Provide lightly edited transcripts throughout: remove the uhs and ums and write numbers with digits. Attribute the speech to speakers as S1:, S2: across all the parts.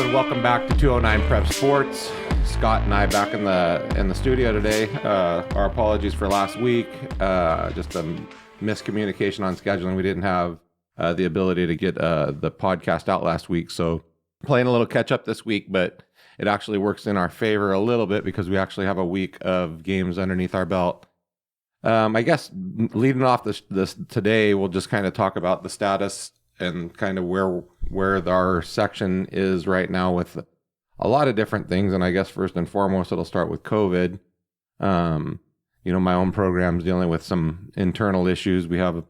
S1: everyone. Welcome back to 209 Prep Sports. Scott and I back in the studio today. Our apologies for last week. Just a miscommunication on scheduling. We didn't have the ability to get the podcast out last week, so playing a little catch up this week. But it actually works in our favor a little bit because we actually have a week of games underneath our belt. I guess leading off this today, we'll just kind of talk about the status and kind of where our section is right now with a lot of different things. And I guess first and foremost, it'll start with COVID. My own program's dealing with some internal issues. We have,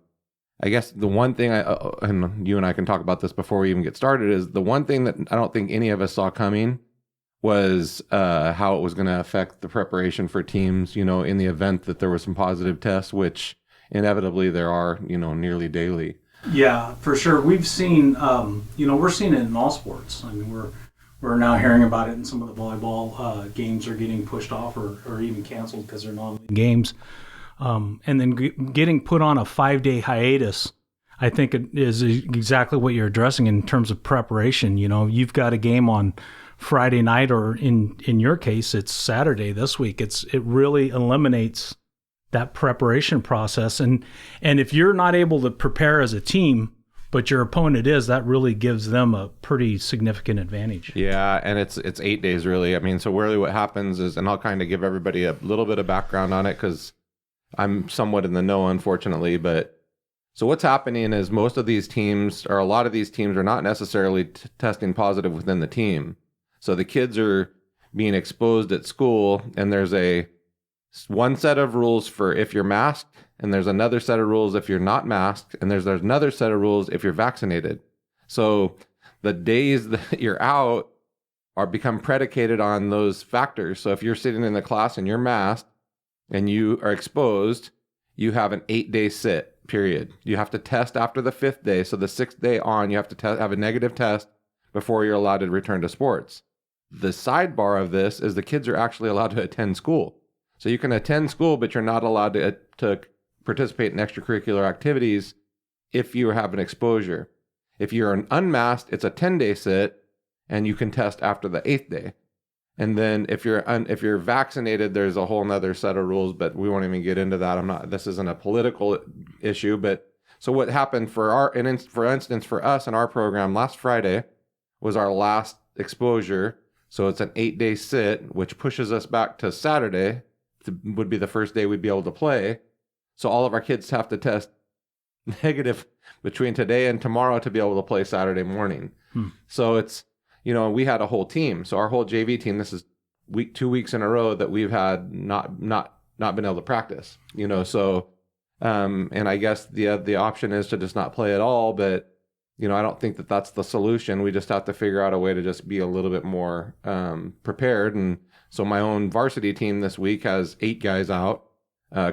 S1: I guess the one thing and you and I can talk about this before we even get started, is the one thing that I don't think any of us saw coming was how it was going to affect the preparation for teams, in the event that there were some positive tests, which inevitably there are, nearly daily.
S2: Yeah, for sure. We've seen, we're seeing it in all sports. I mean, we're now hearing about it in some of the volleyball games are getting pushed off or even canceled because they're not games. And then getting put on a 5-day hiatus, I think it is exactly what you're addressing in terms of preparation. You've got a game on Friday night, or in your case, it's Saturday this week. It really eliminates that preparation process. And if you're not able to prepare as a team, but your opponent is, that really gives them a pretty significant advantage.
S1: Yeah, and it's 8 days really. I mean, so really what happens is, and I'll kind of give everybody a little bit of background on it because I'm somewhat in the know, unfortunately, but so what's happening is most of these teams, or a lot of these teams, are not necessarily testing positive within the team. So the kids are being exposed at school, and there's one set of rules for if you're masked, and there's another set of rules if you're not masked, and there's another set of rules if you're vaccinated. So the days that you're out become predicated on those factors. So if you're sitting in the class and you're masked and you are exposed, you have an 8-day sit period. You have to test after the 5th day. So the 6th day on, you have to have a negative test before you're allowed to return to sports. The sidebar of this is the kids are actually allowed to attend school. So you can attend school, but you're not allowed to participate in extracurricular activities if you have an exposure. If you're unmasked, it's a 10-day sit, and you can test after the 8th day. And then if you're vaccinated, there's a whole nother set of rules, but we won't even get into that. This isn't a political issue, but so what happened for instance, for us in our program last Friday was our last exposure. So it's an 8-day sit, which pushes us back to Saturday. Would be the first day we'd be able to play. So all of our kids have to test negative between today and tomorrow to be able to play Saturday morning. So it's, we had a whole team. So our whole JV team, this is 2 weeks in a row that we've had not been able to practice, so, and I guess the option is to just not play at all, but I don't think that that's the solution. We just have to figure out a way to just be a little bit more prepared. And so my own varsity team this week has 8 guys out,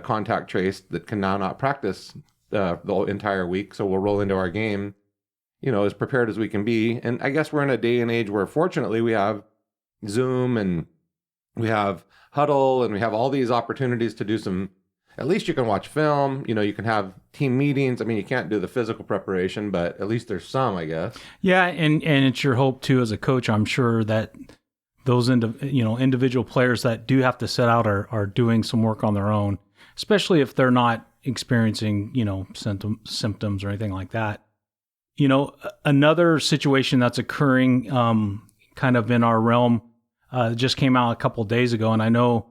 S1: contact traced, that can now not practice the entire week. So we'll roll into our game, as prepared as we can be. And I guess we're in a day and age where fortunately we have Zoom and we have Huddle and we have all these opportunities to do some, at least you can watch film, you can have team meetings. I mean, you can't do the physical preparation, but at least there's some, I guess.
S2: Yeah, and it's your hope too as a coach, I'm sure, that those individual players that do have to sit out are doing some work on their own, especially if they're not experiencing, symptoms or anything like that. Another situation that's occurring kind of in our realm just came out a couple of days ago, and I know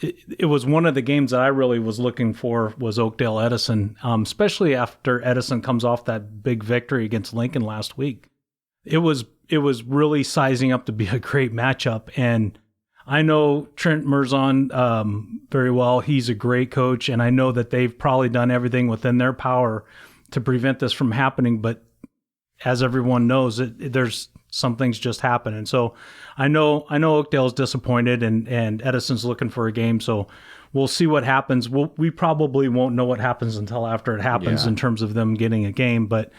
S2: it was one of the games that I really was looking for was Oakdale Edison, especially after Edison comes off that big victory against Lincoln last week. It was really sizing up to be a great matchup, and I know Trent Merzon very well. He's a great coach, and I know that they've probably done everything within their power to prevent this from happening, but as everyone knows, there's some things just happen. And so I know Oakdale's disappointed and Edison's looking for a game. So we'll see what happens. We probably won't know what happens until after it happens in terms of them getting a game. But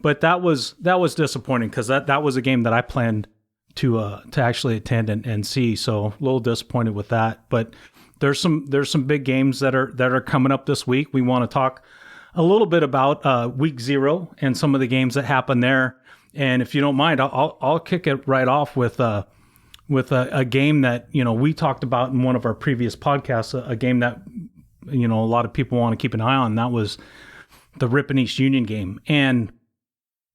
S2: that was disappointing because that was a game that I planned to actually attend and see. So a little disappointed with that. But there's some big games that are coming up this week. We want to talk a little bit about week 0 and some of the games that happened there. And if you don't mind, I'll kick it right off with a game that, we talked about in one of our previous podcasts, a game that, a lot of people want to keep an eye on. That was the Ripon East Union game. And,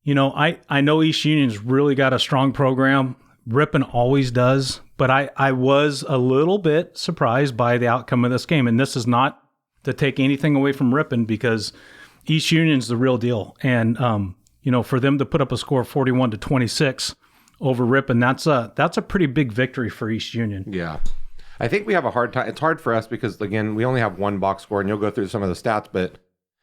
S2: I know East Union's really got a strong program. Ripon always does, but I was a little bit surprised by the outcome of this game. And this is not to take anything away from Ripon, because East Union's the real deal. And, for them to put up a score of 41-26 over Ripon, that's a pretty big victory for East Union.
S1: Yeah. I think we have a hard time. It's hard for us because, again, we only have one box score, and you'll go through some of the stats, but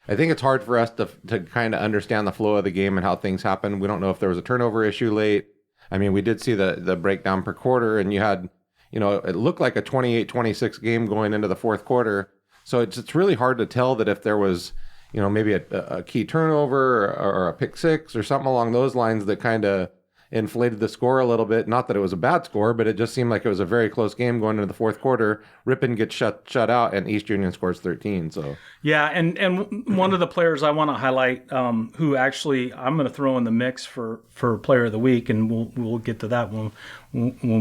S1: I think it's hard for us to kind of understand the flow of the game and how things happen. We don't know if there was a turnover issue late. I mean, we did see the breakdown per quarter, and you had, it looked like a 28-26 game going into the fourth quarter. So it's really hard to tell that if there was, maybe a key turnover or a pick six or something along those lines that kind of inflated the score a little bit. Not that it was a bad score, but it just seemed like it was a very close game going into the fourth quarter. Ripon gets shut out, and East Union scores 13. So
S2: yeah, and one of the players I want to highlight, who actually I'm going to throw in the mix for Player of the Week, and we'll get to that when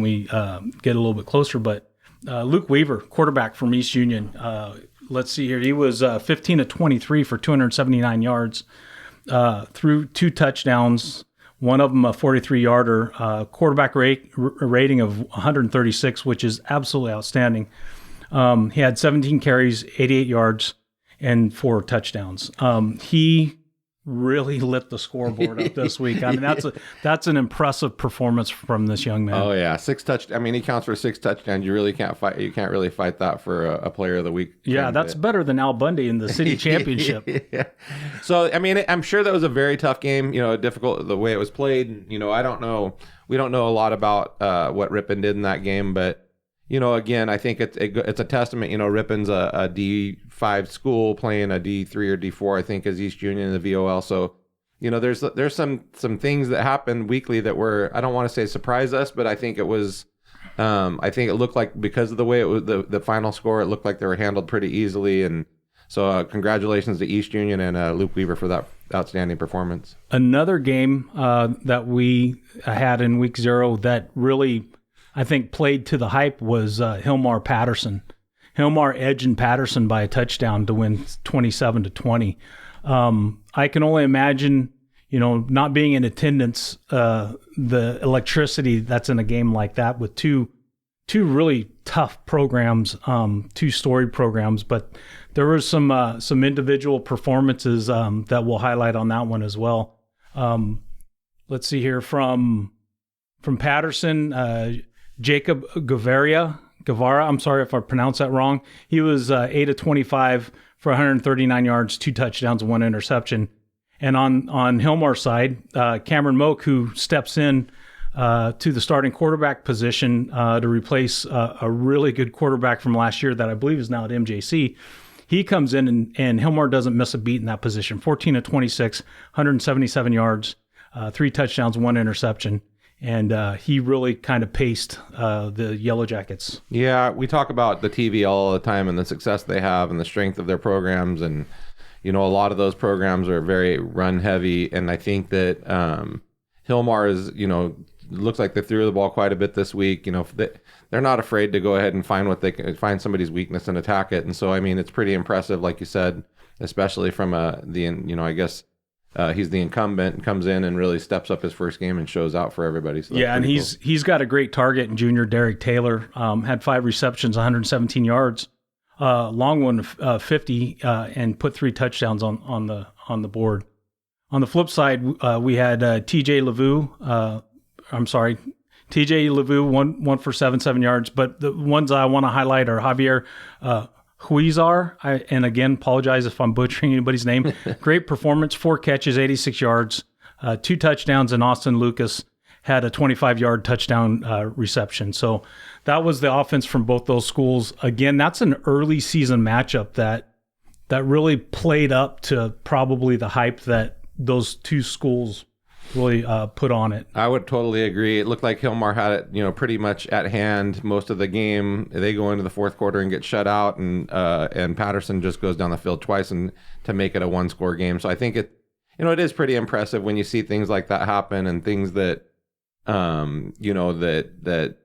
S2: we get a little bit closer. But Luke Weaver, quarterback from East Union. Let's see here. He was 15-23 for 279 yards, threw 2 touchdowns. One of them a 43-yarder, quarterback rating of 136, which is absolutely outstanding. He had 17 carries, 88 yards, and 4 touchdowns. He really lit the scoreboard up this week. I mean, that's an impressive performance from this young man.
S1: Oh yeah, 6 touch. I mean, he counts for 6 touchdowns. You really can't fight. You can't really fight that for a Player of the Week.
S2: Yeah, that's better than Al Bundy in the city championship.
S1: Yeah. So I mean, I'm sure that was a very tough game. Difficult the way it was played. I don't know. We don't know a lot about what Ripon did in that game, but again, I think it's a testament. Ripon's a D5 school playing a D3 or D4, I think, as East Union in the VOL. So, there's some things that happen weekly that were, I don't want to say surprise us, but I think it was, I think it looked like, because of the way it was, the final score, it looked like they were handled pretty easily. And so congratulations to East Union and Luke Weaver for that outstanding performance.
S2: Another game that we had in week 0 that really, I think, played to the hype was Hillmar Patterson. Hillmar edging Patterson by a touchdown to win 27-20. I can only imagine, not being in attendance, the electricity that's in a game like that with two really tough programs, 2 storied programs. But there were some individual performances that we'll highlight on that one as well. Let's see here from Patterson. Jacob Guevara, I'm sorry if I pronounced that wrong. He was 8-25 for 139 yards, 2 touchdowns, and 1 interception. And on Hillmar's side, Cameron Moak, who steps in to the starting quarterback position to replace a really good quarterback from last year that I believe is now at MJC. He comes in and Hillmar doesn't miss a beat in that position. 14-26, 177 yards, 3 touchdowns, 1 interception. And he really kind of paced the Yellow Jackets.
S1: Yeah, we talk about the TV all the time and the success they have and the strength of their programs. And, a lot of those programs are very run heavy. And I think that Hillmar is, looks like they threw the ball quite a bit this week. They're not afraid to go ahead and find somebody's weakness and attack it. And so, I mean, it's pretty impressive, like you said, especially from I guess, he's the incumbent, comes in and really steps up his first game and shows out for everybody. So
S2: yeah, and he's got a great target in junior Derek Taylor. Had 5 receptions, 117 yards, long one 50, and put 3 touchdowns on the board. On the flip side, we had TJ Lavu, one for 7 yards. But the ones I want to highlight are Javier Huizar, and again, apologize if I'm butchering anybody's name. Great performance, 4 catches, 86 yards, 2 touchdowns, and Austin Lucas had a 25-yard touchdown reception. So that was the offense from both those schools. Again, that's an early season matchup that really played up to probably the hype that those 2 schools really put on it.
S1: I would totally agree. It looked like Hillmar had it, pretty much at hand most of the game. They go into the fourth quarter and get shut out, and Patterson just goes down the field twice and to make it a 1-score game. So I think it is pretty impressive when you see things like that happen, and things that, that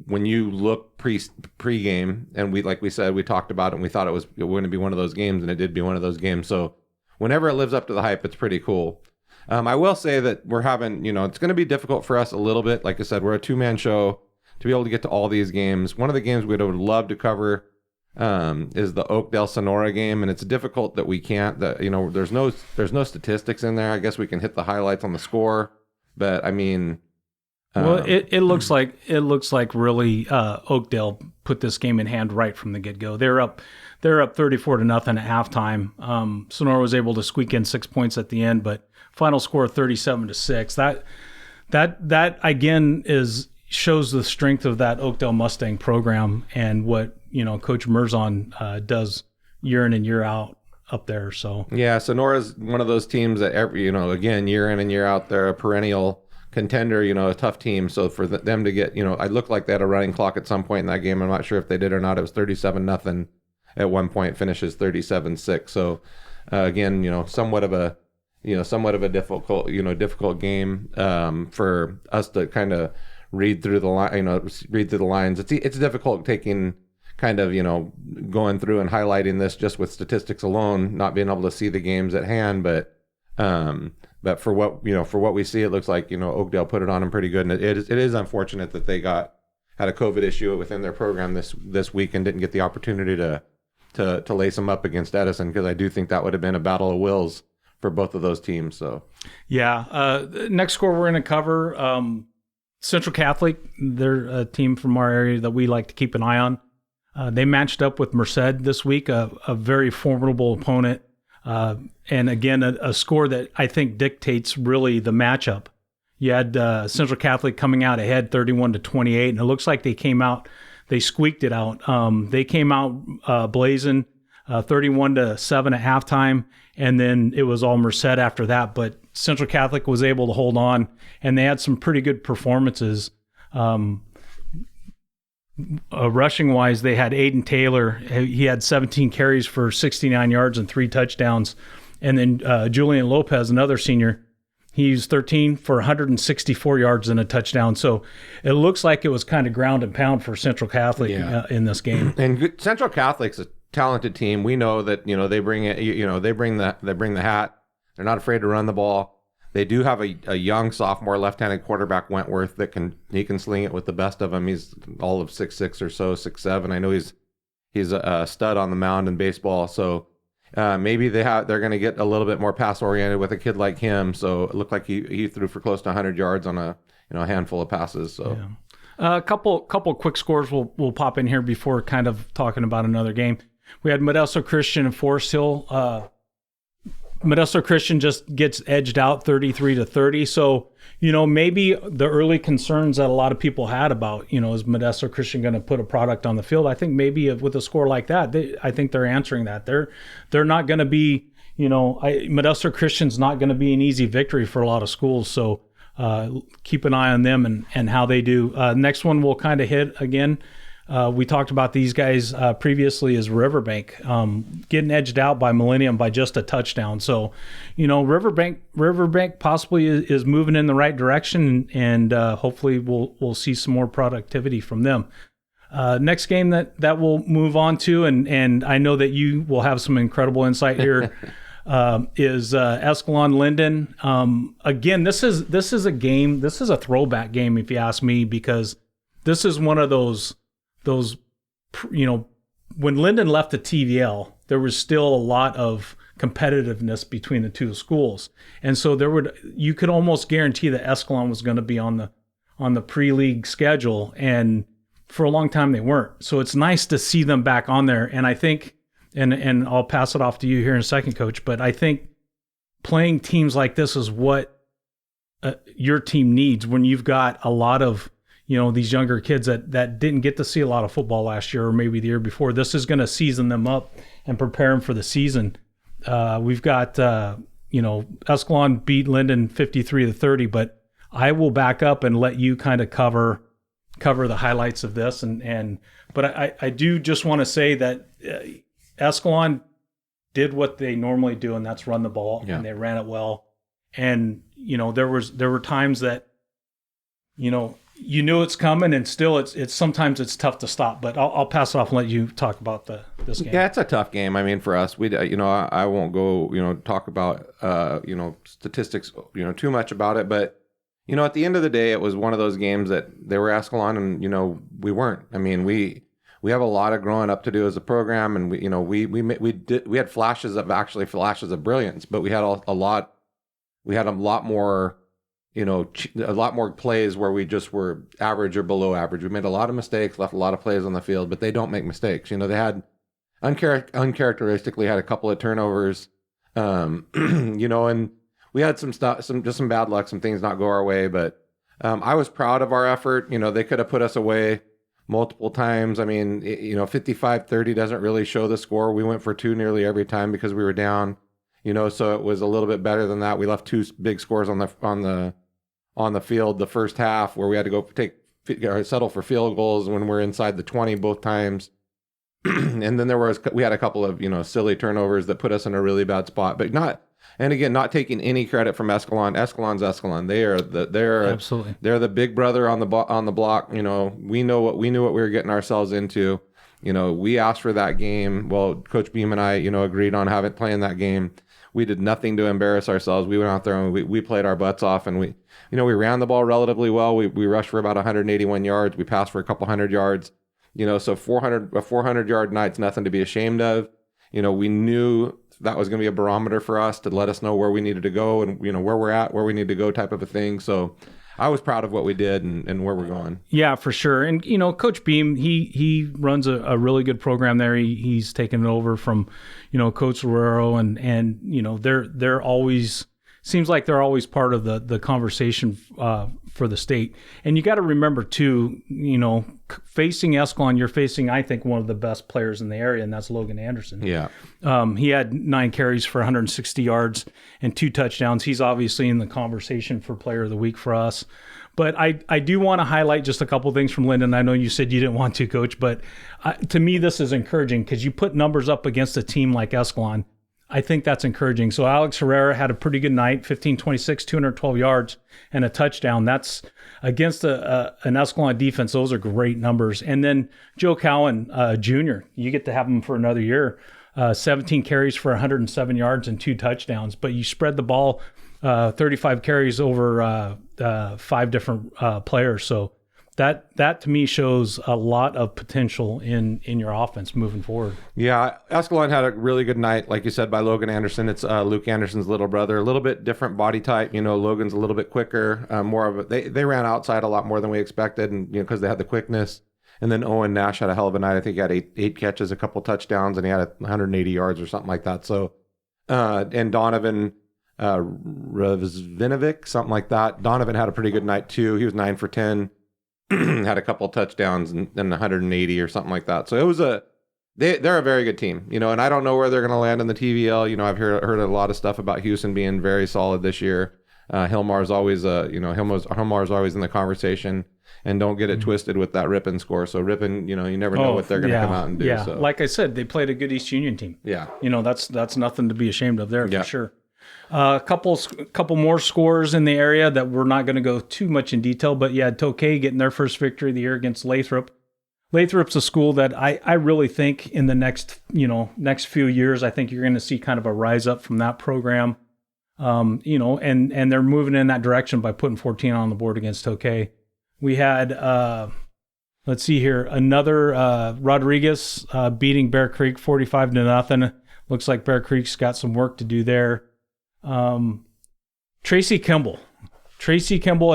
S1: when you look pre-game, and like we said, we talked about it, and we thought it was going to be one of those games, and it did be one of those games. So whenever it lives up to the hype, it's pretty cool. I will say that we're having, it's going to be difficult for us a little bit. Like I said, we're a 2-man show to be able to get to all these games. One of the games we'd would love to cover is the Oakdale Sonora game, and it's difficult that we can't. There's no statistics in there. I guess we can hit the highlights on the score, but I mean,
S2: well, it looks like really Oakdale put this game in hand right from the get-go. They're up 34-0 at halftime. Sonora was able to squeak in 6 points at the end, but final score 37-6. That again shows the strength of that Oakdale Mustang program and what Coach Merzon does year in and year out up there. So
S1: yeah, Sonora's one of those teams that again, year in and year out, they're a perennial contender, a tough team. So for them to get, I looked like they had a running clock at some point in that game. I'm not sure if they did or not. It was 37-0 at one point, finishes 37-6. So again, somewhat of a difficult game for us to kind of read through the lines. It's difficult taking kind of, going through and highlighting this just with statistics alone, not being able to see the games at hand, but for what we see, it looks like, Oakdale put it on them pretty good. And it is unfortunate that they had a COVID issue within their program this week and didn't get the opportunity to lace them up against Edison, because I do think that would have been a battle of wills for both of those teams. So
S2: yeah, next score we're going to cover, Central Catholic. They're a team from our area that we like to keep an eye on. They matched up with Merced this week, a very formidable opponent. And again, a score that I think dictates really the matchup. You had Central Catholic coming out ahead 31-28, and it looks like they squeaked it out. They came out blazing 31-7 at halftime, and then it was all Merced after that. But Central Catholic was able to hold on, and they had some pretty good performances. Rushing-wise, they had Aiden Taylor. He had 17 carries for 69 yards and 3 touchdowns. And then Julian Lopez, another senior, he used 13 for 164 yards and a touchdown. So it looks like it was kind of ground and pound for Central Catholic in this game.
S1: And Central Catholic's a talented team. We know that they bring it. They bring the hat. They're not afraid to run the ball. They do have a young sophomore left-handed quarterback, Wentworth, that can sling it with the best of them. He's all of 6'6" or so, 6'7". I know he's a stud on the mound in baseball. So maybe they're going to get a little bit more pass oriented with a kid like him. So it looked like he threw for close to 100 yards on a handful of passes. So
S2: a couple quick scores we'll pop in here before kind of talking about another game. We had Modesto Christian and Forest Hill. Modesto Christian just gets edged out 33-30. So, maybe the early concerns that a lot of people had about, is Modesto Christian going to put a product on the field? I think maybe with a score like that, I think they're answering that. They're not going to be, Modesto Christian's not going to be an easy victory for a lot of schools. So keep an eye on them and how they do. Next one we'll kind of hit again. We talked about these guys previously as Riverbank getting edged out by Millennium by just a touchdown. So, Riverbank possibly is moving in the right direction, and hopefully we'll see some more productivity from them. Next game that we'll move on to, and I know that you will have some incredible insight here, is Escalon Linden. Again, this is a game. This is a throwback game, if you ask me, because this is one of those, when Linden left the TVL, there was still a lot of competitiveness between the two schools. And so you could almost guarantee that Escalon was going to be on the pre-league schedule. And for a long time they weren't. So it's nice to see them back on there. And I think, and I'll pass it off to you here in a second, Coach, but I think playing teams like this is what your team needs when you've got a lot of, these younger kids that didn't get to see a lot of football last year or maybe the year before. This is going to season them up and prepare them for the season. We've got, Escalon beat Linden 53-30, but I will back up and let you kind of cover the highlights of this. But I do just want to say that Escalon did what they normally do, and that's run the ball,
S1: Yeah.
S2: and they ran it well. And there were times that you knew it's coming, and still it's sometimes it's tough to stop. But I'll pass it off and let you talk about this game.
S1: Yeah, it's a tough game. I mean, for us, I won't go, talk about, statistics, too much about it. But, at the end of the day, it was one of those games that they were Escalon and, we weren't. I mean, we have a lot of growing up to do as a program. And we had flashes of brilliance, but we had a lot more, a lot more plays where we just were average or below average. We made a lot of mistakes, left a lot of plays on the field, but they don't make mistakes. They had uncharacteristically had a couple of turnovers, and we had some bad luck, some things not go our way. But I was proud of our effort. They could have put us away multiple times. I mean, 55-30 doesn't really show the score. We went for 2 nearly every time because we were down. So it was a little bit better than that. We left 2 big scores on the field the first half where we had to go settle for field goals when we're inside the 20 both times. And then we had a couple of, silly turnovers that put us in a really bad spot, but not taking any credit from Escalon. Escalon's Escalon.
S2: Absolutely.
S1: They're the big brother on the block. We knew what we were getting ourselves into. We asked for that game. Well, Coach Beam and I, agreed on playing that game. We did nothing to embarrass ourselves. We went out there and we played our butts off, and we ran the ball relatively well. We rushed for about 181 yards. We passed for a couple hundred yards. So a 400-yard night's nothing to be ashamed of. We knew that was going to be a barometer for us to let us know where we needed to go and, where we're at, where we need to go type of a thing. So I was proud of what we did and where we're going.
S2: Yeah, for sure. And, Coach Beam, he runs a really good program there. He's taken it over from, Coach Guerrero and they're always, seems like they're always part of the conversation for the state. And you got to remember too, facing Escalon, you're facing, I think, one of the best players in the area, and that's Logan Anderson.
S1: Yeah.
S2: He had 9 carries for 160 yards and 2 touchdowns. He's obviously in the conversation for player of the week for us. But I do want to highlight just a couple of things from Lyndon. I know you said you didn't want to, Coach, but to me, this is encouraging because you put numbers up against a team like Escalon. I think that's encouraging. So Alex Herrera had a pretty good night, 15-26, 212 yards and a touchdown. That's against an Escalon defense. Those are great numbers. And then Joe Cowan, Jr., you get to have him for another year. 17 carries for 107 yards and 2 touchdowns. But you spread the ball 35 carries over 5 different players. So that to me shows a lot of potential in your offense moving forward.
S1: Yeah, Escalon had a really good night, like you said, by Logan Anderson. It's Luke Anderson's little brother, a little bit different body type. Logan's a little bit quicker, more of they ran outside a lot more than we expected, and because they had the quickness. And then Owen Nash had a hell of a night. I think he had eight catches, a couple touchdowns, and he had 180 yards or something like that. So, and Donovan Ravzvinovic, something like that. Donovan had a pretty good night too. He was 9 for 10. Had a couple touchdowns and 180 or something like that. So it was they're a very good team, and I don't know where they're going to land in the TVL. I've heard a lot of stuff about Houston being very solid this year. Hilmar's always Hilmar's always in the conversation, and don't get it twisted with that Ripon score. So Ripon, you never know what they're going to come out and do.
S2: Yeah,
S1: so.
S2: Like I said, they played a good East Union team.
S1: Yeah,
S2: that's nothing to be ashamed of there for sure. A couple more scores in the area that we're not going to go too much in detail, but yeah, Tokay getting their first victory of the year against Lathrop. Lathrop's a school that I really think in the next few years, I think you're going to see kind of a rise up from that program. And they're moving in that direction by putting 14 on the board against Tokay. We had, let's see here, another Rodriguez beating Bear Creek 45-0. Looks like Bear Creek's got some work to do there. Tracy Kimball,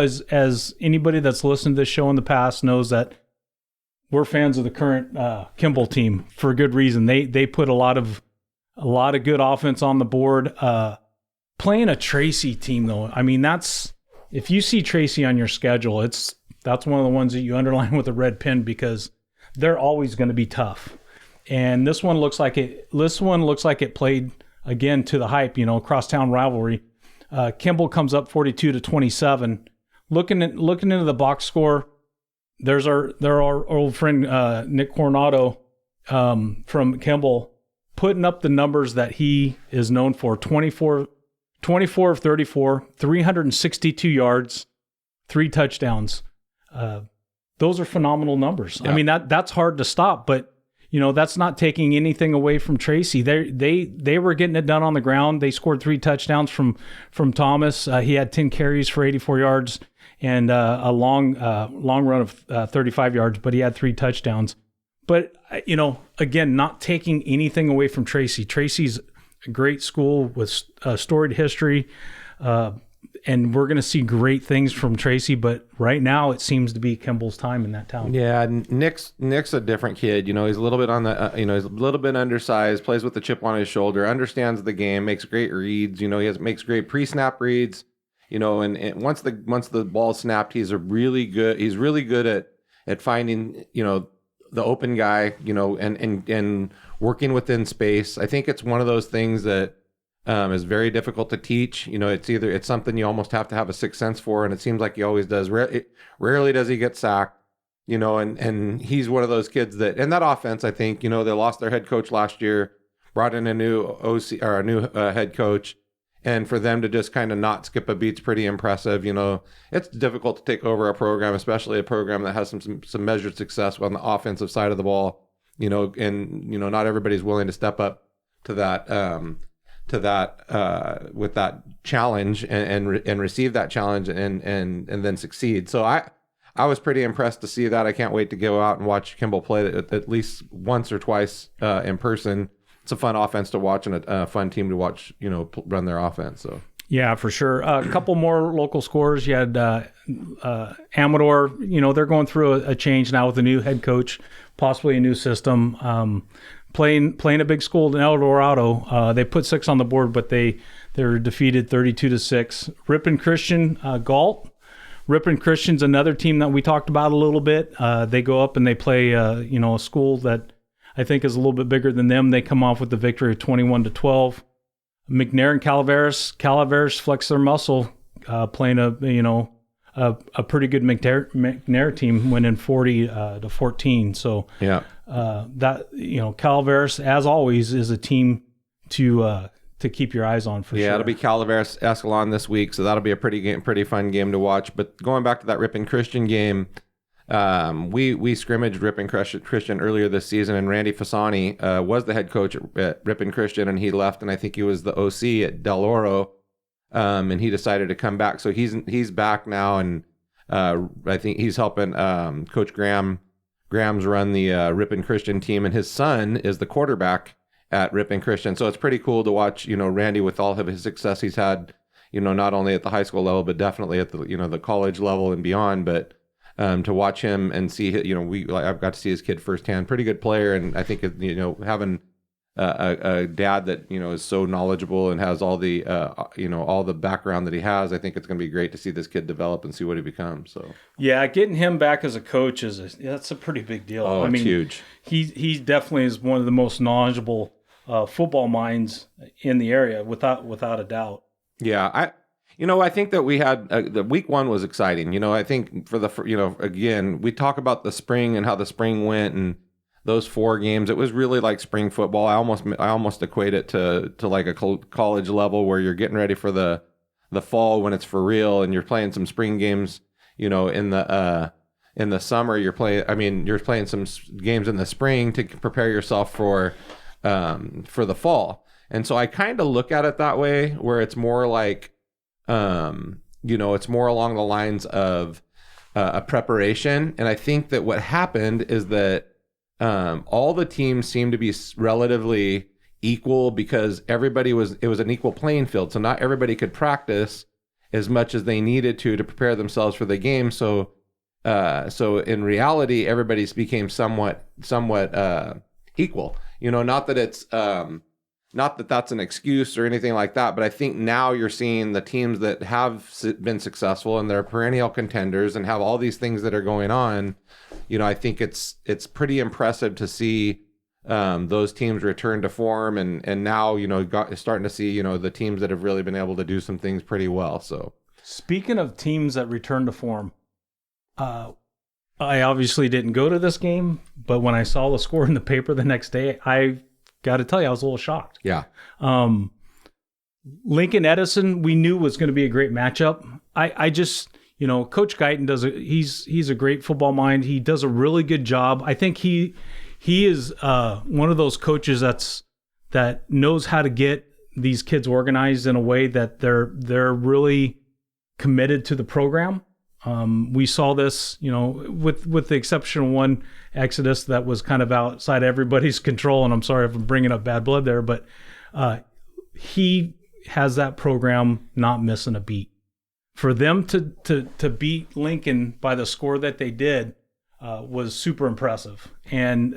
S2: as anybody that's listened to this show in the past knows that we're fans of the current Kimball team for good reason. They put a lot of good offense on the board. Playing a Tracy team though, I mean if you see Tracy on your schedule, that's one of the ones that you underline with a red pen because they're always going to be tough. And this one looks like it played again to the hype, crosstown rivalry. Kimball comes up 42-27. Looking into the box score, there's our old friend Nick Coronado from Kimball putting up the numbers that he is known for. 24 of 34, 362 yards, 3 touchdowns. Those are phenomenal numbers.
S1: Yeah.
S2: I mean, that's hard to stop, but that's not taking anything away from Tracy. They were getting it done on the ground. They scored 3 touchdowns from Thomas. He had 10 carries for 84 yards and a long run of 35 yards, but he had 3 touchdowns. But again, not taking anything away from Tracy. Tracy's a great school with a storied history. And we're going to see great things from Tracy, but right now it seems to be Kimball's time in that town.
S1: Yeah, Nick's a different kid. He's a little bit on the, he's a little bit undersized, plays with the chip on his shoulder, understands the game, makes great reads. Makes great pre-snap reads. And once the ball's snapped, he's really good at finding the open guy, and working within space. I think it's one of those things that is very difficult to teach. It's something you almost have to have a sixth sense for, and it seems like he always does. Rarely does he get sacked, and he's one of those kids that, in that offense, I think, they lost their head coach last year, brought in a new OC or a new head coach, and for them to just kind of not skip a beat's pretty impressive. It's difficult to take over a program, especially a program that has some measured success on the offensive side of the ball, and not everybody's willing to step up to that, with that challenge and receive that challenge and then succeed. So I was pretty impressed to see that. I can't wait to go out and watch Kimball play at least once or twice in person. It's a fun offense to watch and a fun team to watch, run their offense. So
S2: yeah, for sure. A couple more local scores. You had Amador. They're going through a change now with a new head coach, possibly a new system. Playing a big school in El Dorado. They put 6 on the board, but they're defeated 32-6. Ripon Christian, Galt. Ripon Christian's another team that we talked about a little bit. They go up and they play a school that I think is a little bit bigger than them. They come off with the victory of 21-12. McNair and Calaveras flex their muscle, playing a pretty good McNair team, winning 40-14. So
S1: yeah,
S2: Calaveras, as always, is a team to keep your eyes on for sure.
S1: Yeah, it'll be Calaveras Escalon this week, so that'll be a pretty fun game to watch. But going back to that Ripon Christian game, we scrimmaged Ripon Christian earlier this season, and Randy Fasani was the head coach at Ripon Christian, and he left, and I think he was the OC at Del Oro, and he decided to come back. So he's back now, and I think he's helping Coach Grams run the Ripon Christian team, and his son is the quarterback at Ripon Christian. So it's pretty cool to watch, Randy with all of his success he's had, not only at the high school level, but definitely at the, the college level and beyond. But to watch him and see, I've got to see his kid firsthand. Pretty good player, and I think having a dad that is so knowledgeable and has all the all the background that he has, I think it's going to be great to see this kid develop and see what he becomes. So
S2: yeah, getting him back as a coach that's a pretty big deal.
S1: Oh, it's huge.
S2: He definitely is one of the most knowledgeable football minds in the area, without a doubt.
S1: Yeah, I think that we had the week 1 was exciting. I think again, we talk about the spring and how the spring went and those 4 games. It was really like spring football. I almost equate it to like a college level where you're getting ready for the fall when it's for real, and you're playing some spring games. In the summer, you're playing some games in the spring to prepare yourself for the fall. And so I kind of look at it that way, where it's more like, it's more along the lines of a preparation. And I think that what happened is that all the teams seemed to be relatively equal because it was an equal playing field. So not everybody could practice as much as they needed to prepare themselves for the game. So in reality, everybody's became somewhat equal. Not that it's not that that's an excuse or anything like that, but I think now you're seeing the teams that have been successful and they're perennial contenders and have all these things that are going on. I think it's pretty impressive to see those teams return to form, and now starting to see the teams that have really been able to do some things pretty well. So
S2: speaking of teams that return to form, I obviously didn't go to this game, but when I saw the score in the paper the next day, I got to tell you, I was a little shocked.
S1: Yeah.
S2: Lincoln Edison, we knew was going to be a great matchup. I just, Coach Guyton he's a great football mind. He does a really good job. I think he is one of those coaches that knows how to get these kids organized in a way that they're really committed to the program. We saw this, with the exception of one exodus that was kind of outside everybody's control. And I'm sorry if I'm bringing up bad blood there, but he has that program not missing a beat. For them to beat Lincoln by the score that they did was super impressive. And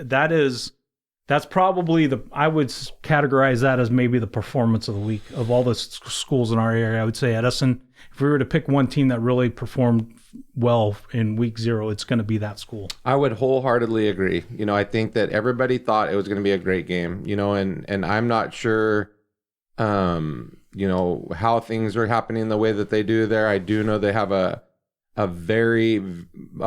S2: that's probably I would categorize that as maybe the performance of the week of all the schools in our area. I would say Edison. If we were to pick one team that really performed well in week 0, it's going to be that school.
S1: I would wholeheartedly agree. I think that everybody thought it was going to be a great game, and I'm not sure, how things are happening the way that they do there. I do know they have a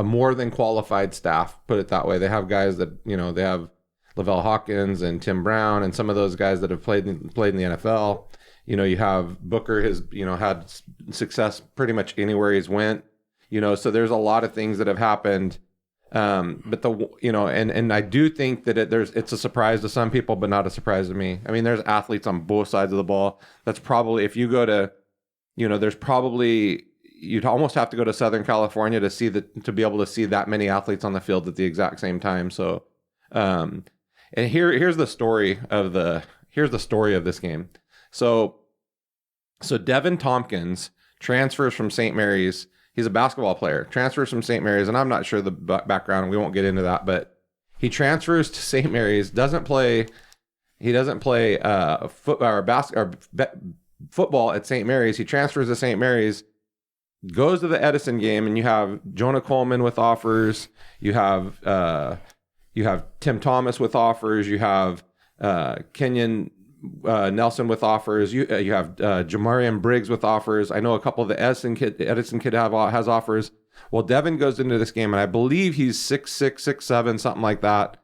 S1: more than qualified staff, put it that way. They have guys that, they have Lavelle Hawkins and Tim Brown and some of those guys that have played in the NFL. You have Booker has, had success pretty much anywhere he's went, so there's a lot of things that have happened. But and I do think that it's a surprise to some people, but not a surprise to me. I mean, there's athletes on both sides of the ball. That's probably, if you go to, there's probably, you'd almost have to go to Southern California to be able to see that many athletes on the field at the exact same time. So, and here's the story of this game. So Devin Tompkins transfers from St. Mary's. He's a basketball player, transfers from St. Mary's, and I'm not sure the background. We won't get into that, but he transfers to St. Mary's, doesn't play football at St. Mary's. He transfers to St. Mary's, goes to the Edison game, and you have Jonah Coleman with offers. You have Tim Thomas with offers. You have Kenyon Nelson with offers. You have Jamarian Briggs with offers. I know a couple of the Edison kid has offers. Well, Devin goes into this game, and I believe he's 6'6", 6'7", something like that.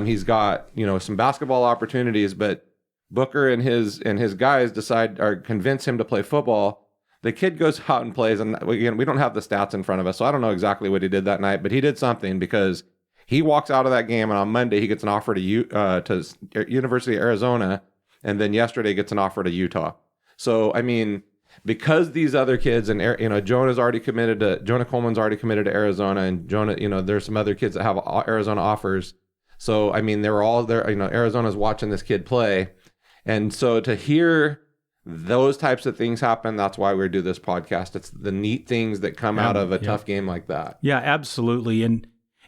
S1: He's got some basketball opportunities, but Booker and his guys convince him to play football. The kid goes out and plays, and again, we don't have the stats in front of us, so I don't know exactly what he did that night, but he did something because he walks out of that game, and on Monday he gets an offer to University of Arizona. And then yesterday gets an offer to Utah. So, I mean, because these other kids and, Jonah Coleman's already committed to Arizona, and Jonah, there's some other kids that have Arizona offers. So, I mean, they were all there, Arizona's watching this kid play. And so to hear those types of things happen, that's why we do this podcast. It's the neat things that come out of a tough game like that.
S2: Yeah, absolutely. And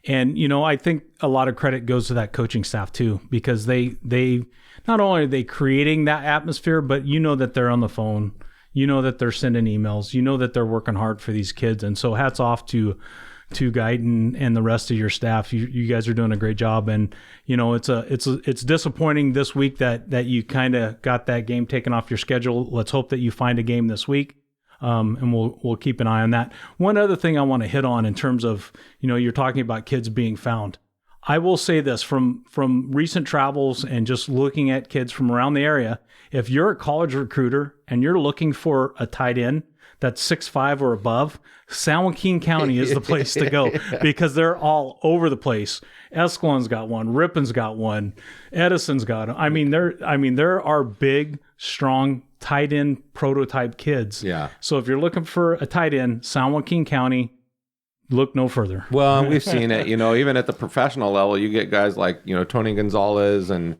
S2: I think a lot of credit goes to that coaching staff too, because they not only are they creating that atmosphere, but that they're on the phone, that they're sending emails, that they're working hard for these kids. And so hats off to Guyton and the rest of your staff. You guys are doing a great job. And it's disappointing this week that you kind of got that game taken off your schedule. Let's hope that you find a game this week. And we'll keep an eye on that. One other thing I want to hit on in terms of, you're talking about kids being found. I will say this from recent travels and just looking at kids from around the area. If you're a college recruiter and you're looking for a tight end that's 6'5" or above, San Joaquin County is the place to go because they're all over the place. Escalon's got one, Rippon's got one, Edison's got one. I mean, there are big, strong tight end prototype kids.
S1: Yeah.
S2: So if you're looking for a tight end, San Joaquin County, look no further.
S1: Well, we've seen it, even at the professional level, you get guys like, Tony Gonzalez and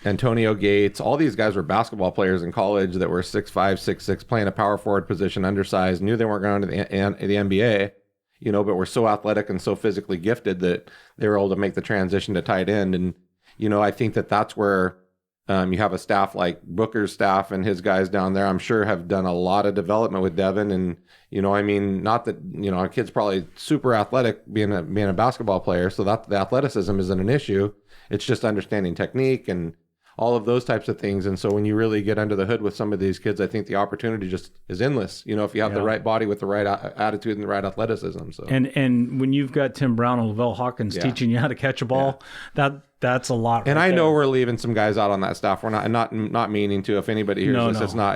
S1: Antonio Gates. All these guys were basketball players in college that were 6'5", 6'6", playing a power forward position, undersized, knew they weren't going to the NBA, but were so athletic and so physically gifted that they were able to make the transition to tight end. And, I think that's where you have a staff like Booker's staff and his guys down there, I'm sure have done a lot of development with Devin. And, not that, our kid's probably super athletic being a basketball player. So that the athleticism isn't an issue. It's just understanding technique and all of those types of things. And so when you really get under the hood with some of these kids, I think the opportunity just is endless, if you have the right body with the right attitude and the right athleticism. So
S2: and when you've got Tim Brown and Lavelle Hawkins teaching you how to catch a ball, that's a lot.
S1: And
S2: right
S1: I know
S2: there.
S1: we're leaving some guys out on that staff. We're not meaning to. If anybody hears
S2: No,
S1: this,
S2: no.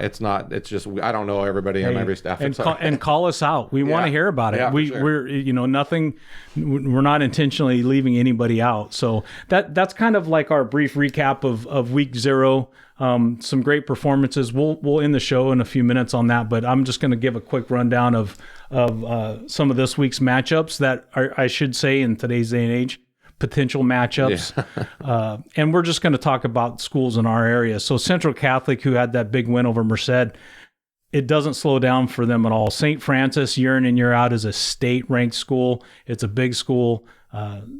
S1: it's just I don't know everybody on every staff.
S2: And, and call us out. We want to hear about it.
S1: Yeah, for sure.
S2: We're nothing. We're not intentionally leaving anybody out. So that's kind of like our brief recap of week 0. Some great performances. We'll end the show in a few minutes on that, but I'm just going to give a quick rundown of some of this week's matchups that are, I should say, in today's day and age, potential matchups. And we're just going to talk about schools in our area. So Central Catholic, who had that big win over Merced, it doesn't slow down for them at all. St. Francis, year in and year out, is a state-ranked school. It's a big school.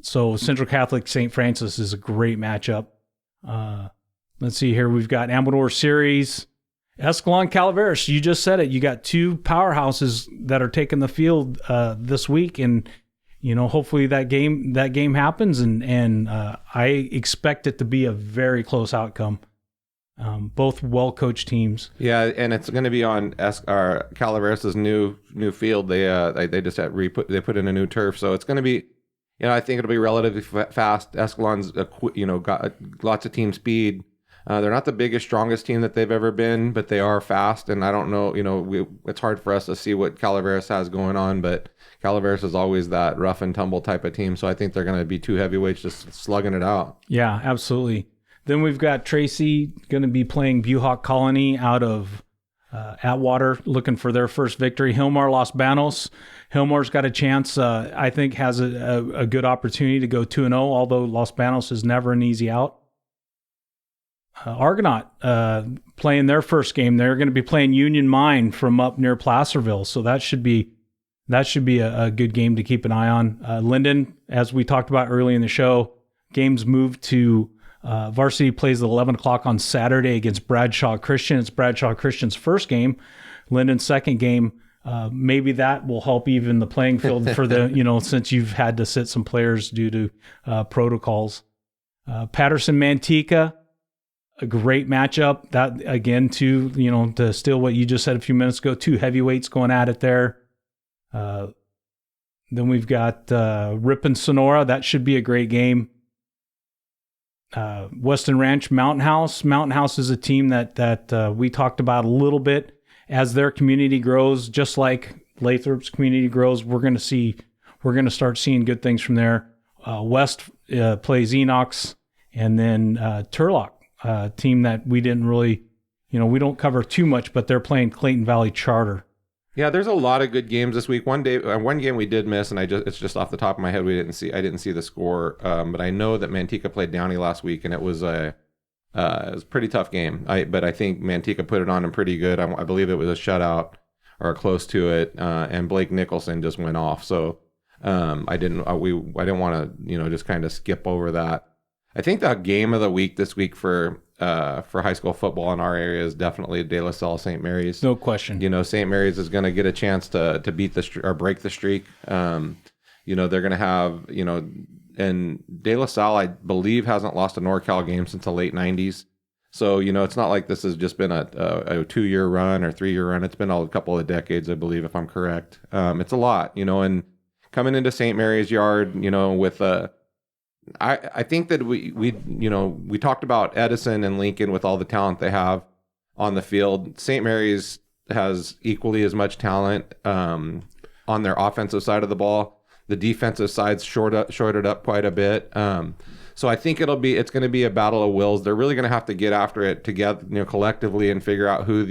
S2: So Central Catholic, St. Francis is a great matchup. Let's see here. We've got Amador Series, Escalon, Calaveras. You just said it. You got 2 powerhouses that are taking the field this week, and hopefully that game happens. And I expect it to be a very close outcome. Both well-coached teams.
S1: Yeah, and it's going to be on Calaveras' new field. They just they put in a new turf, so it's going to be. I think it'll be relatively fast. Escalon's got lots of team speed. They're not the biggest, strongest team that they've ever been, but they are fast. And I don't know, it's hard for us to see what Calaveras has going on, but Calaveras is always that rough and tumble type of team. So I think they're going to be 2 heavyweights just slugging it out.
S2: Yeah, absolutely. Then we've got Tracy going to be playing Buhawk Colony out of Atwater, looking for their first victory. Hilmar Los Banos. Hilmar's got a chance, I think, has a good opportunity to go 2-0, although Los Banos is never an easy out. Argonaut playing their first game. They're going to be playing Union Mine from up near Placerville, so that should be a good game to keep an eye on. Linden, as we talked about early in the show, games moved to varsity plays at 11 o'clock on Saturday against Bradshaw Christian. It's Bradshaw Christian's first game. Linden's second game. Maybe that will help even the playing field for the since you've had to sit some players due to protocols. Patterson Manteca. A great matchup. That again, too, to steal what you just said a few minutes ago, 2 heavyweights going at it there. Then we've got Ripon Sonora. That should be a great game. Weston Ranch Mountain House. Mountain House is a team that we talked about a little bit. As their community grows, just like Lathrop's community grows, we're going to start seeing good things from there. West plays Enox, and then Turlock. Team that we didn't really, we don't cover too much, but they're playing Clayton Valley Charter.
S1: Yeah, there's a lot of good games this week. One game we did miss, and it's just off the top of my head. I didn't see the score, but I know that Manteca played Downey last week, and it was a pretty tough game. But I think Manteca put it on and pretty good. I believe it was a shutout or close to it, and Blake Nicholson just went off. So I didn't want to just kind of skip over that. I think the game of the week this week for high school football in our area is definitely De La Salle St. Mary's.
S2: No question.
S1: St. Mary's is going to get a chance to beat or break the streak. They're going to have and De La Salle, I believe, hasn't lost a NorCal game since the late 90s. So it's not like this has just been a 2-year run or 3-year run. It's been a couple of decades, I believe, if I'm correct. It's a lot, and coming into St. Mary's yard, with I think that we talked about Edison and Lincoln with all the talent they have on the field. St. Mary's has equally as much talent on their offensive side of the ball. The defensive side's shorted up quite a bit. So I think it's going to be a battle of wills. They're really going to have to get after it together, collectively, and figure out who's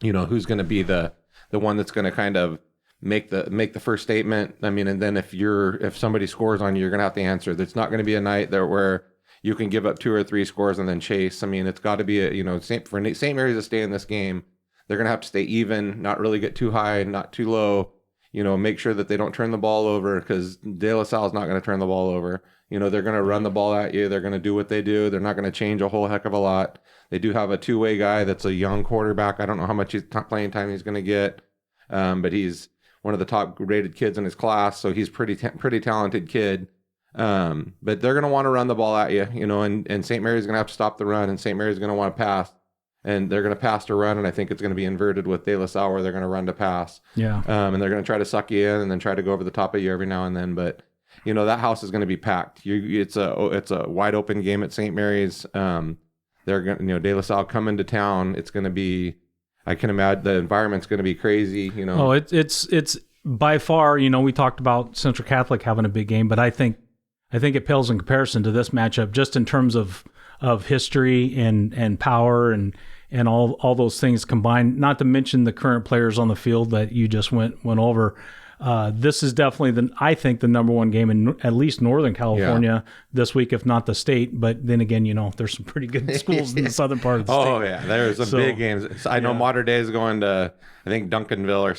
S1: going to be the one that's going to kind of make the first statement. I mean, and then if somebody scores on you, you're going to have to answer. It's not going to be a night there where you can give up 2 or 3 scores and then chase. I mean, it's got to be for St. Mary's to stay in this game, they're going to have to stay even, not really get too high, not too low. Make sure that they don't turn the ball over, because De La Salle is not going to turn the ball over. They're going to run the ball at you. They're going to do what they do. They're not going to change a whole heck of a lot. They do have a 2-way guy that's a young quarterback. I don't know how much playing time he's going to get, but he's one of the top rated kids in his class, so he's pretty talented kid. But they're going to want to run the ball at you, and St. Mary's going to have to stop the run, and St. Mary's going to want to pass, and they're going to pass to run, and I think it's going to be inverted with De La Salle, where they're going to run to pass.
S2: Yeah.
S1: And they're going to try to suck you in and then try to go over the top of you every now and then. But that house is going to be packed. It's a wide open game at St. Mary's. They're going, De La Salle coming to town. It's going to be, I can imagine the environment's going to be crazy.
S2: Oh, it's by far. We talked about Central Catholic having a big game, but I think it pales in comparison to this matchup, just in terms of history and power and all those things combined. Not to mention the current players on the field that you just went over. This is definitely I think the number one game in at least Northern California this week, if not the state. But then again, there's some pretty good schools in the southern part of the state.
S1: Oh yeah, there's some big games. I know Mater Dei is going to, I think, Duncanville or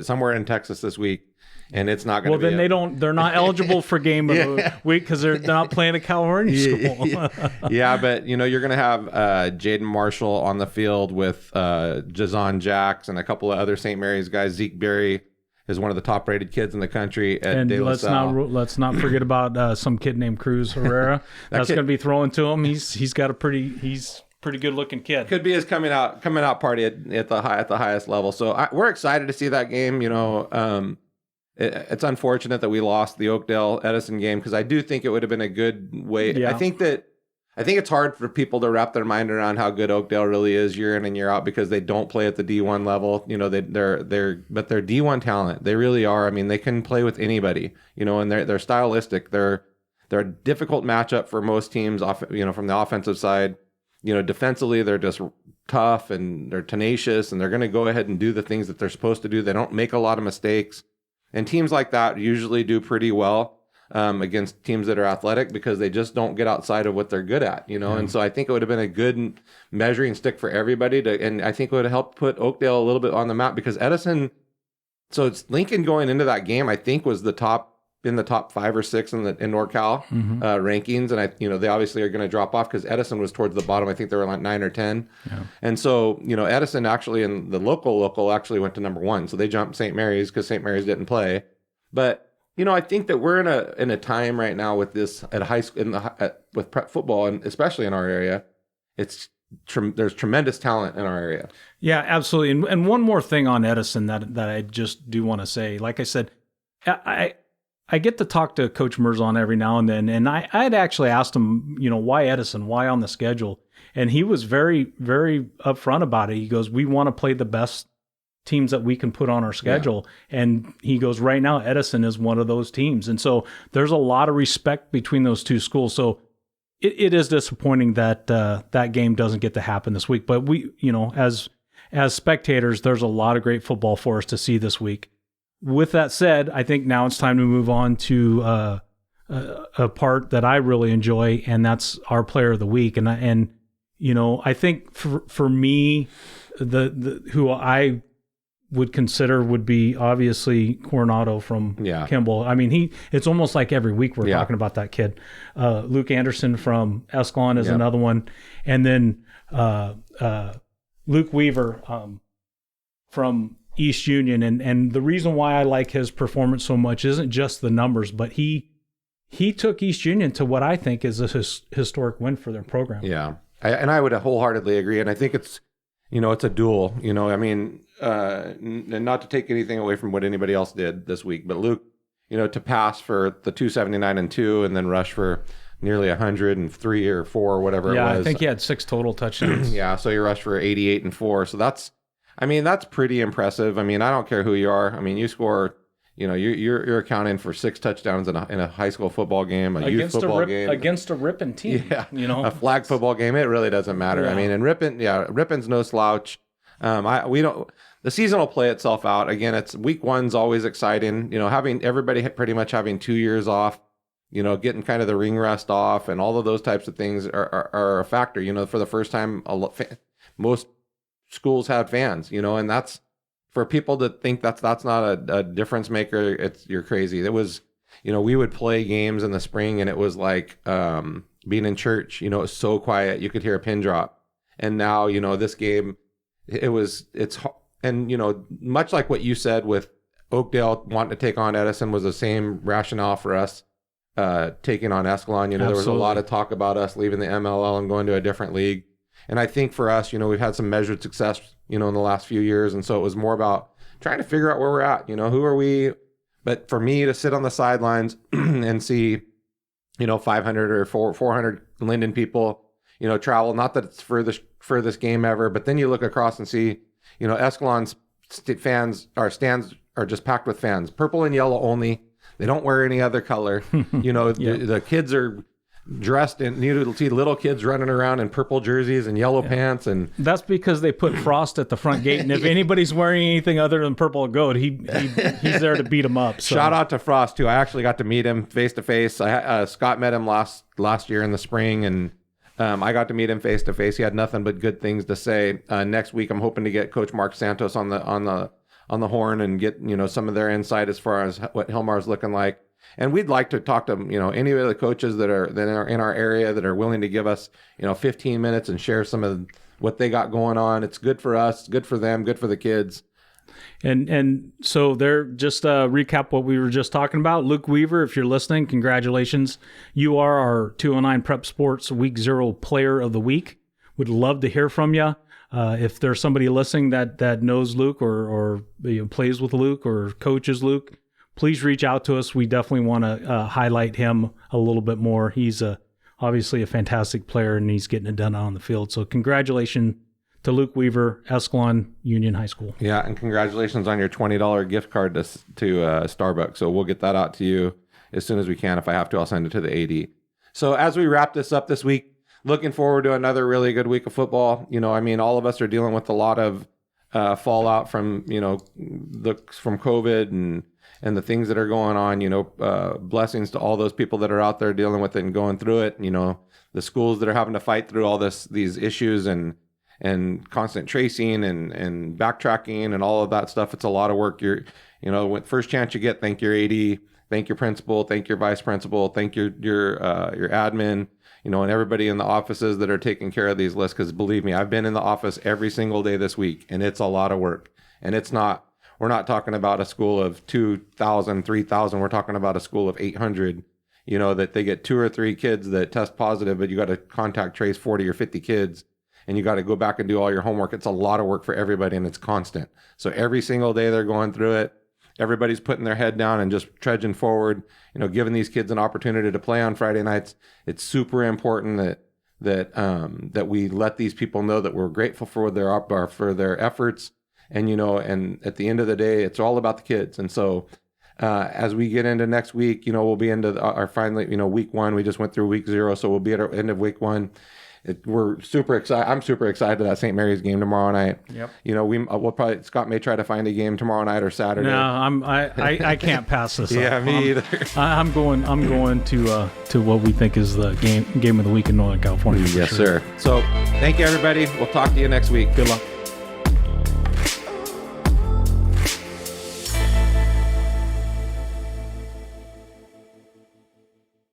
S1: somewhere in Texas this week. And it's not going to be.
S2: Well, then they're not eligible for game of the week because they're not playing a California school.
S1: Yeah, but you're going to have Jaden Marshall on the field with Jazon Jacks and a couple of other St. Mary's guys. Zeke Berry is one of the top-rated kids in the country at De La Salle.
S2: Let's not forget about some kid named Cruz Herrera. That's going to be thrown to him. He's got a pretty good looking kid.
S1: Could be his coming out party at the highest level. So we're excited to see that game. It's unfortunate that we lost the Oakdale Edison game, because I do think it would have been a good way.
S2: Yeah.
S1: I think it's hard for people to wrap their mind around how good Oakdale really is year in and year out, because they don't play at the D1 level. But they're D1 talent. They really are. I mean, they can play with anybody. And they're stylistic. They're a difficult matchup for most teams. From the offensive side. Defensively, they're just tough and they're tenacious, and they're going to go ahead and do the things that they're supposed to do. They don't make a lot of mistakes. And teams like that usually do pretty well against teams that are athletic, because they just don't get outside of what they're good at, And so I think it would have been a good measuring stick for everybody and I think it would have helped put Oakdale a little bit on the map, because Edison, so it's Lincoln going into that game, I think was in the top 5 or 6 in NorCal rankings. And they obviously are going to drop off, because Edison was towards the bottom. I think they were like 9 or 10. Yeah. And so, Edison actually in the local actually went to number 1. So they jumped St. Mary's because St. Mary's didn't play. But, I think that we're in a time right now with this at high school, with prep football, and especially in our area, there's tremendous talent in our area.
S2: Yeah, absolutely. And one more thing on Edison that I just do want to say, like I said, I get to talk to Coach Merzon every now and then, and I had actually asked him, why Edison, why on the schedule? And he was very, very upfront about it. He goes, we want to play the best teams that we can put on our schedule. Yeah. And he goes, right now, Edison is one of those teams. And so there's a lot of respect between those two schools. So it is disappointing that that game doesn't get to happen this week. But we, as spectators, there's a lot of great football for us to see this week. With that said, I think now it's time to move on to a part that I really enjoy, and that's our player of the week. And I think for me, the who I would consider would be obviously Coronado from Kimball. I mean, it's almost like every week we're talking about that kid. Luke Anderson from Escalon is another one, and then Luke Weaver from East Union, and the reason why I like his performance so much isn't just the numbers, but he took East Union to what I think is a historic win for their program.
S1: Yeah, I would wholeheartedly agree, and I think it's a duel. I mean, and not to take anything away from what anybody else did this week, but Luke, to pass for the 279 and 2, and then rush for nearly 103 or 4 or whatever it was.
S2: Yeah, I think he had 6 total touchdowns.
S1: Yeah, so he rushed for 88 and 4. So that's pretty impressive. I mean, I don't care who you are. I mean, you score, you're accounting for 6 touchdowns in a high school football game, youth football game.
S2: Against a Ripon team.
S1: Yeah, a flag football game. It really doesn't matter. Yeah. I mean, and Ripon's no slouch. The season will play itself out. Again, it's week 1's always exciting. Having everybody pretty much having 2 years off, getting kind of the ring rust off, and all of those types of things are a factor. For the first time, most schools have fans. And that's for people to think that's not a difference maker. You're crazy. It was, we would play games in the spring, and it was like being in church. It was so quiet, you could hear a pin drop. And now, this game, much like what you said with Oakdale wanting to take on Edison was the same rationale for us taking on Escalon. There was a lot of talk about us leaving the MLL and going to a different league. And I think for us, we've had some measured success, in the last few years. And so it was more about trying to figure out where we're at. Who are we? But for me to sit on the sidelines and see, 500 or 400 Linden people, travel, not that it's furthest game ever, but then you look across and see, Escalon's stands are just packed with fans, purple and yellow only. They don't wear any other color. The kids are dressed in, you'll see little kids running around in purple jerseys and yellow pants. And
S2: that's because they put Frost at the front gate. And if anybody's wearing anything other than purple and gold, he's there to beat them up. So.
S1: Shout out to Frost too. I actually got to meet him face to face. Scott met him last year in the spring, and I got to meet him face to face. He had nothing but good things to say. Next week, I'm hoping to get Coach Mark Santos on the horn and get some of their insight as far as what Hilmar's looking like. And we'd like to talk to any of the coaches that are in our area that are willing to give us 15 minutes and share some of what they got going on. It's good for us, good for them, good for the kids.
S2: And so there, just recap what we were just talking about. Luke Weaver, if you're listening, congratulations. You are our 209 Prep Sports Week 0 Player of the Week. Would love to hear from you. If there's somebody listening that knows Luke or plays with Luke or coaches Luke, please reach out to us. We definitely want to highlight him a little bit more. He's obviously a fantastic player, and he's getting it done on the field. So congratulations to Luke Weaver, Escalon Union High School.
S1: Yeah, and congratulations on your $20 gift card to Starbucks. So we'll get that out to you as soon as we can. If I have to, I'll send it to the AD. So as we wrap this up this week, looking forward to another really good week of football. All of us are dealing with a lot of fallout from, from COVID and the things that are going on, blessings to all those people that are out there dealing with it and going through it. The schools that are having to fight through all these issues and constant tracing and backtracking and all of that stuff. It's a lot of work. When first chance you get, thank your AD, thank your principal, thank your vice principal, thank your admin, and everybody in the offices that are taking care of these lists. Because believe me, I've been in the office every single day this week, and it's a lot of work. And we're not talking about a school of 2,000, 3,000. We're talking about a school of 800, that they get 2 or 3 kids that test positive, but you got to contact trace 40 or 50 kids, and you got to go back and do all your homework. It's a lot of work for everybody, and it's constant. So every single day they're going through it. Everybody's putting their head down and just trudging forward, giving these kids an opportunity to play on Friday nights. It's super important that we let these people know that we're grateful for their efforts. And, and at the end of the day, it's all about the kids. And so as we get into next week, we'll be into our finally, week 1. We just went through week 0. So we'll be at our end of week 1. We're super excited. I'm super excited at St. Mary's game tomorrow night.
S2: Yep.
S1: We'll probably, Scott may try to find a game tomorrow night or Saturday.
S2: No, I can't pass this
S1: yeah,
S2: up.
S1: me either.
S2: I'm going to what we think is the game of the week in Northern California.
S1: Yes, sir. So thank you, everybody. We'll talk to you next week.
S2: Good luck.